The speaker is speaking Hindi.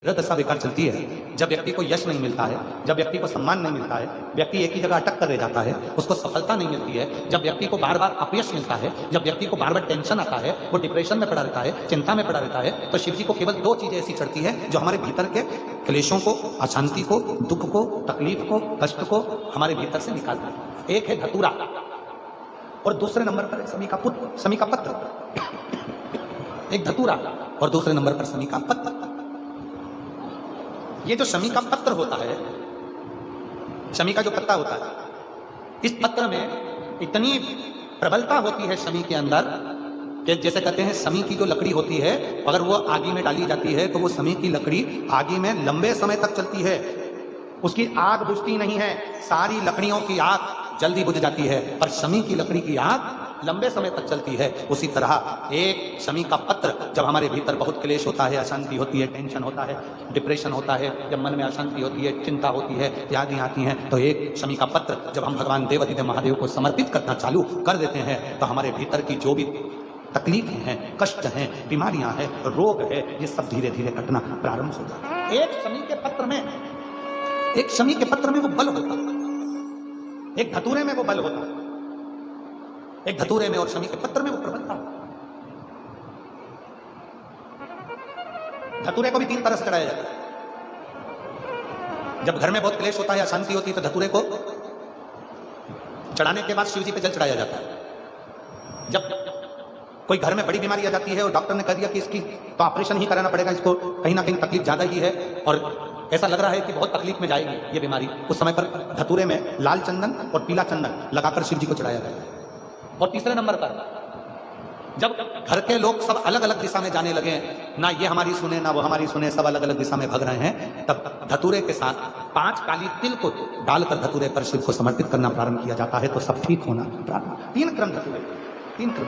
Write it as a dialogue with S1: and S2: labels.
S1: दशा बेकार चलती है जब व्यक्ति को यश नहीं मिलता है, जब व्यक्ति को सम्मान नहीं मिलता है, व्यक्ति एक ही जगह अटक कर रह जाता है, उसको सफलता नहीं मिलती है, जब व्यक्ति को बार बार अपयश मिलता है, जब व्यक्ति को बार बार टेंशन आता है, वो डिप्रेशन में पड़ा रहता है, चिंता में पड़ा रहता है, तो शिव जी को केवल दो चीजें ऐसी चढ़ती है जो हमारे भीतर के क्लेशों को, अशांति को, दुख को, तकलीफ को, कष्ट को हमारे भीतर से निकालता है। एक है धतूरा और दूसरे नंबर पर समी का पत्र। एक धतूरा और दूसरे नंबर पर समी का पत्र। ये जो शमी का पत्र होता है, शमी का जो पत्ता होता है, इस पत्र में इतनी प्रबलता होती है शमी के अंदर कि जैसे कहते हैं शमी की जो लकड़ी होती है अगर वो आगी में डाली जाती है तो वो शमी की लकड़ी आगी में लंबे समय तक चलती है, उसकी आग बुझती नहीं है। सारी लकड़ियों की आग जल्दी बुझ जाती है पर शमी की लकड़ी की आग लंबे समय तक चलती है। उसी तरह एक शमी का पत्र, जब हमारे भीतर बहुत क्लेश होता है, अशांति होती है, टेंशन होता है, डिप्रेशन होता है, जब मन में अशांति होती है, चिंता होती है, यादें आती हैं, तो एक शमी का पत्र जब हम भगवान देवाधिदेव महादेव को समर्पित करना चालू कर देते हैं तो हमारे भीतर की जो भी तकलीफें हैं, कष्ट हैं, बीमारियां हैं, रोग है, ये सब धीरे धीरे कटना प्रारंभ हो जाता है। एक शमी के पत्र में वो बल होता है, एक धतूरे में वो बल होता है, एक धतूरे में और शमी के पत्र में वो प्रबलता है। धतूरे को भी 3 तरह से चढ़ाया जाता है। जब घर में बहुत क्लेश होता है, अशांति होती है, तो धतूरे को चढ़ाने के बाद शिव जी पे जल चढ़ाया जाता है। जब कोई घर में बड़ी बीमारी आ जाती है और डॉक्टर ने कह दिया कि इसकी तो ऑपरेशन ही कराना पड़ेगा, इसको कहीं ना कहीं तकलीफ ज्यादा ही है और ऐसा लग रहा है कि बहुत तकलीफ में जाएगी ये बीमारी, उस समय पर धतूरे में लाल चंदन और पीला चंदन लगाकर शिव जी को चढ़ाया जाता है। और तीसरे नंबर पर जब घर के लोग सब अलग अलग दिशा में जाने लगे, ना ये हमारी सुने ना वो हमारी सुने, सब अलग अलग दिशा में भाग रहे हैं, तब धतूरे के साथ 5 काली तिल को डालकर धतूरे पर शिव को समर्पित करना प्रारंभ किया जाता है तो सब ठीक होना प्रारंभ। 3 क्रम धतूरे, 3 क्रम।